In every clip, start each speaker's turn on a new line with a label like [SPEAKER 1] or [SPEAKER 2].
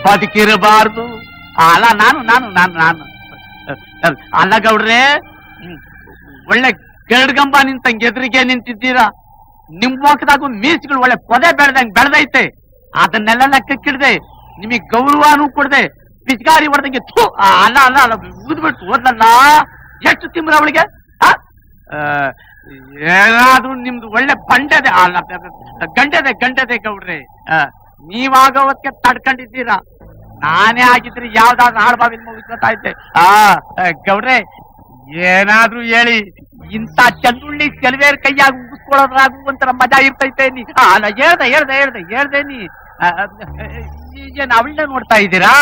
[SPEAKER 1] ಬದುಕಿರಬಾರ್ದು. ಅಲ್ಲ ನಾನು ನಾನು ನಾನು ನಾನು ಅಲ್ಲ ಗೌಡ್ರೆ, ಒಳ್ಳೆ ಗರಡ್ಗಂಬ ನಿಂತಂಗೆ ಎದುರಿಗೆ ನಿಂತಿದ್ದೀರಾ. ನಿಮ್ ಮುಖದಾಗೂ ಮೀಸುಗಳು ಒಳ್ಳೆ ಪೊದೆ ಬೆಳೆದೈತೆ. ಅದನ್ನೆಲ್ಲ ಲೆಕ್ಕಕ್ಕಿಡ್ದೆ ನಿಮಗ್ ಗೌರವನೂ ಕೊಡದೆ ಪಿಚ್ಕಾರಿ ಹೊಡೆದಂಗೆ ಅಲ್ಲ ಅಲ್ಲ ಅಲ್ಲ ಊದ್ಬಿಟ್ಟು ಓದ್ಲಲ್ಲ. ಎಷ್ಟು ತಿಮ್ರ ಅವಳಿಗೆ. ಏನಾದ್ರೂ ನಿಮ್ದು ಒಳ್ಳೆ ಬಂಡೆದೆ ಅಲ್ಲ ಗಂಡೆದೆ ಗೌಡ್ರೆ. ನೀವಾಗೋವಕ್ಕೆ ತಡ್ಕೊಂಡಿದ್ದೀರಾ. ನಾನೇ ಆಗಿದ್ರೆ ಯಾವ್ದಾದ್ರು ಹಾಡ್ಬಾವಿನ ಮುಗಿಸ್ಕೊತಾ ಇದ್ದೆ. ಗೌಡ್ರೆ ಏನಾದ್ರೂ ಹೇಳಿ, ಇಂಥ ಚಂದುಳ್ಳಿ ಕೆಲವೇರ್ ಕೈಯಾಗ ಉಗಿಸ್ಕೊಳ್ಳೋದ್ರಾಗು ಒಂಥರ ಮಜಾ ಇರ್ತೈತೆ. ನೀ ಅಲ್ಲ ಹೇಳ್ದೆ ನೀ ಏನ್ ಅವಳನ್ನ ನೋಡ್ತಾ ಇದ್ದೀರಾ?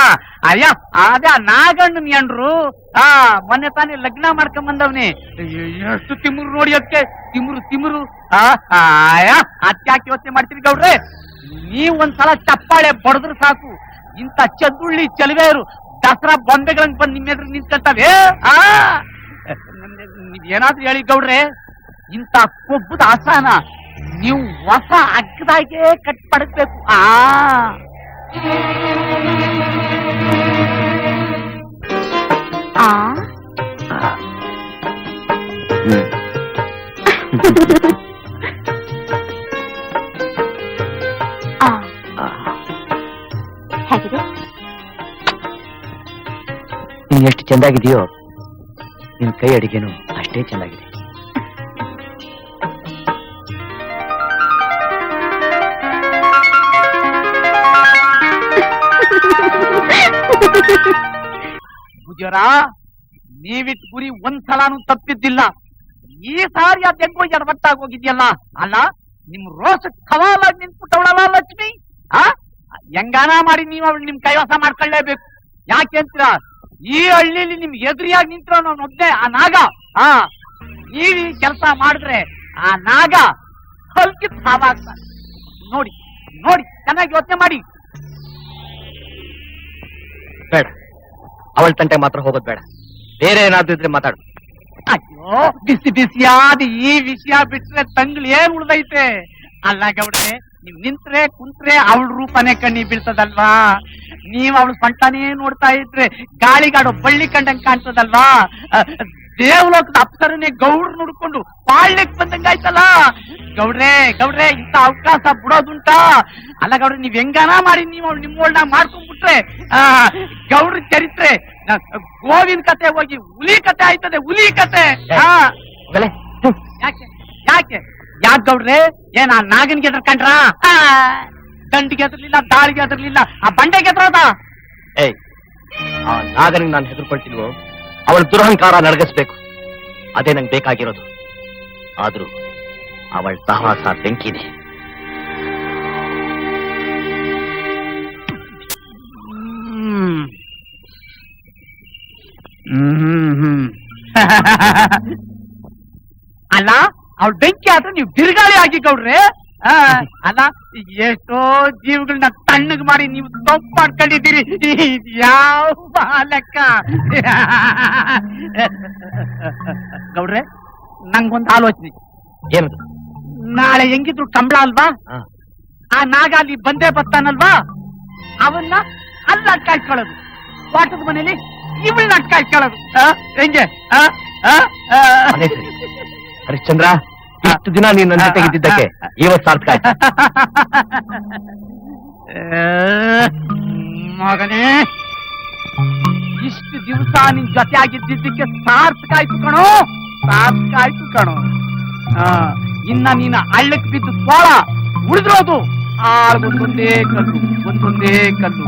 [SPEAKER 1] ಅಯ್ಯ ಅದೇ ನಾಗಣ್ಣ ಎಂಡ್ರು ಮೊನ್ನೆ ತಾನೇ ಲಗ್ನ ಮಾಡ್ಕೊಂಡ್ ಬಂದವ್ನಿ. ಎಷ್ಟು ತಿಮ್ರು ನೋಡಿ ಅದಕ್ಕೆ ತಿಮ್ರು. ಅತ್ಯಾಕೆ ಯೋಚನೆ ಮಾಡ್ತೀರಿ ಗೌಡ್ರೆ? ನೀವ್ ಒಂದ್ಸಲ ಚಪ್ಪಾಳೆ ಬಡದ್ರು ಸಾಕು, ಇಂಥ ಚಂದುಳ್ಳಿ ಚಲುವೆಯರು ದಸರಾ ಬೊಂಬೆಗಳಂಗ್ ಬಂದ್ ನಿಮ್ಮ ಎದುರು ನಿಂತ್ಕೊಳ್ತಾವೆ. ಏನಾದ್ರೂ ಹೇಳಿ ಗೌಡ್ರೆ, ಇಂಥ ಕೊಬ್ಬದ ಆಸಾನ ನೀವು ಹೊಸ ಅಗ್ಗದಾಗೆ ಕಟ್ಪಡಬೇಕು.
[SPEAKER 2] ಹೇಗಿದೆ?
[SPEAKER 3] ನೀನ್ ಎಷ್ಟು ಚೆಂದಾಗಿದೆಯೋ ನಿನ್ ಕೈ ಅಡಿಗೆನು ಅಷ್ಟೇ ಚೆನ್ನಾಗಿದೆ.
[SPEAKER 1] ಗುಜರ, ನೀವಿಟ್ ಗುರಿ ಒಂದ್ಸಲಾನು ತಪ್ಪಿದ್ದಿಲ್ಲ. ಈ ಸಾರಿ ಅದೆಂಗೋ ಎಡವಟ್ಟಾಗಿ ಹೋಗಿದ್ಯಲ್ಲ. ಅಲ್ಲ ನಿಮ್ ರೋಷ ಕವಾಲಾಗಿ ನಿಂತ್ಬಿಟ್ಟವಳಲ್ಲ ಲಕ್ಷ್ಮಿ. ಹೆಂಗಾನ ಮಾಡಿ ನೀವು ಅವಳು ನಿಮ್ ಕೈವಾಸ ಮಾಡ್ಕೊಳ್ಳೇಬೇಕು. ಯಾಕೆ ಅಂತೀರಾ? ಈ ಹಳ್ಳಿಲಿ ನಿಮ್ ಎದುರಿಯಾಗಿ ನಿಂತಿರೋ ಒಬ್ಬನೇ ಆ ನಾಗ. ನೀವ್ ಈ ಕೆಲಸ ಮಾಡಿದ್ರೆ ಆ ನಾಗ ಹಲ್ಕಿತ್ ಸಾವಾಗ್ತಾನೆ. ನೋಡಿ ಚೆನ್ನಾಗಿ ಯೋಚನೆ ಮಾಡಿ.
[SPEAKER 3] ಬೇಡ, ಅವಳ ತಂಟೆ ಮಾತ್ರ ಹೋಗೋದ್ ಬೇಡ. ಬೇರೆ ಏನಾದ್ರೂ ಇದ್ರೆ ಮಾತಾಡು.
[SPEAKER 1] ಅಯ್ಯೋ, ಬಿಸಿಯಾದ ಈ ವಿಷಯ ಬಿಟ್ರೆ ತಂಗ್ಳು ಏನ್ ಉಳ್ದೈತೆ? ಅಲ್ಲ ಗೌಡ್ರೆ, ನೀವ್ ನಿಂತ್ರೆ ಕುಂತ್ರೆ ಅವಳ ರೂಪನೇ ಕಣ್ಣಿ ಬೀಳ್ತದಲ್ವಾ? ನೀವ್ ಅವಳು ಸೊಂಟನೇ ನೋಡ್ತಾ ಇದ್ರೆ ಗಾಳಿಗಾಡೋ ಬಳ್ಳಿ ಕಂಡಂಗ್ ಕಾಣ್ತದಲ್ವಾ? ದೇವಲೋಕದ ಅಪ್ಸರನೇ ಗೌಡ್ರು ನೋಡ್ಕೊಂಡು ಪಾಳ್ಯಕ್ ಬಂದಂಗಾಯ್ತಲ್ಲ. ಗೌಡ್ರೆ ಇಂಥ ಅವಕಾಶ ಬಿಡೋದುಂಟಾ? ಅಲ್ಲ ಗೌಡ್ರೆ, ನೀವ್ ಹೆಂಗಾನ ಮಾಡಿ ನೀವು ನಿಮ್ಮೊಳ್ನ ಮಾಡ್ಕೊಂಡ್ಬಿಟ್ರೆ ಗೌಡ್ರ ಚರಿತ್ರೆ ಗೋವಿನ ಕತೆ ಹೋಗಿ ಹುಲಿ ಕತೆ ಆಯ್ತದೆ. ಹುಲಿ ಕತೆ. ಯಾಕೆ ಗೌಡ್ರೆ, ಏನ ನಾಗನ್ಗೆ ಎದ್ರಕಂಡ್ರ? ದಂಡಿಗೆ ಎದ್ರಲಿಲ್ಲ, ದಾಳಿಗೆ ಎದ್ರಲಿಲ್ಲ, ಆ ಬಂಡೆಗೆ ಎದ್ರದ?
[SPEAKER 3] ಆ ನಾಗನಿಗೆ ನಾನು ಹೆದರ್ಕೊಳ್ತಿಲ್ವೋ ಅವಳ ದುರಹಂಕಾರ ನಡಗಿಸ್ಬೇಕು. ಅದೇ ನಂಗೆ ಬೇಕಾಗಿರೋದು. ಆದ್ರೂ ಅವಳ ಸಹವಾಸ ಬೆಂಕಿದೆ.
[SPEAKER 1] ಅಲ್ಲ ಅವಳು ಬೆಂಕಿ ಆದ್ರೆ ನೀವು ಬಿರುಗಾಳಿ ಆಗಿ ಗೌಡ್ರೆ. ಅಲ್ಲ ಎಷ್ಟೋ ಜೀವಗಳನ್ನ ತಣ್ಣಗ್ ಮಾಡಿ ನೀವು ತಪ್ಪು ಮಾಡ್ಕೊಂಡಿದ್ದೀರಿ. ಯಾವ ಲೆಕ್ಕ? ಗೌಡ್ರೆ, ನಂಗೊಂದು ಆಲೋಚನೆ.
[SPEAKER 3] ಏನದು?
[SPEAKER 1] ನಾಳೆ ಹೆಂಗಿದ್ರು ಕಂಬಳ ಅಲ್ವಾ? ಆ ನಾಗ ಅಲ್ಲಿ ಬಂದೇ ಬರ್ತಾನಲ್ವಾ? ಅವನ್ನ ಅಲ್ಲಿ ಅಟ್ಕಾಯಿಸ್ಕೊಳ್ಳೋದು, ತೋಟದ ಮನೇಲಿ ಇವಳನ್ನ ಅಟ್ಕಾಯಿಸ್ಕೊಳ್ಳೋದು. ಹೆಂಗೆ?
[SPEAKER 3] ಹರಿಶ್ಚಂದ್ರ, ಇಷ್ಟು ದಿನ ನೀನು ನನ್ನ ಜೊತೆಗಿದ್ದಕ್ಕೆ ಇವತ್ತು ಸಾರ್ಥಕ ಆಯ್ತು.
[SPEAKER 1] ಮಗನೇ, ಇಷ್ಟು ದಿವಸ ನಿನ್ ಜೊತೆ ಆಗಿದ್ದಕ್ಕೆ ಸಾರ್ಥಕ ಆಯ್ತು ಕಣೋ. ಇನ್ನ ನೀನ ಹಳ್ಳಕ್ ಬಿದ್ದು ತೋಳ ಉಳಿದ್ರೋದು ಒಂದೊಂದೇ ಕಲ್ಲು.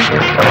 [SPEAKER 2] Thank you.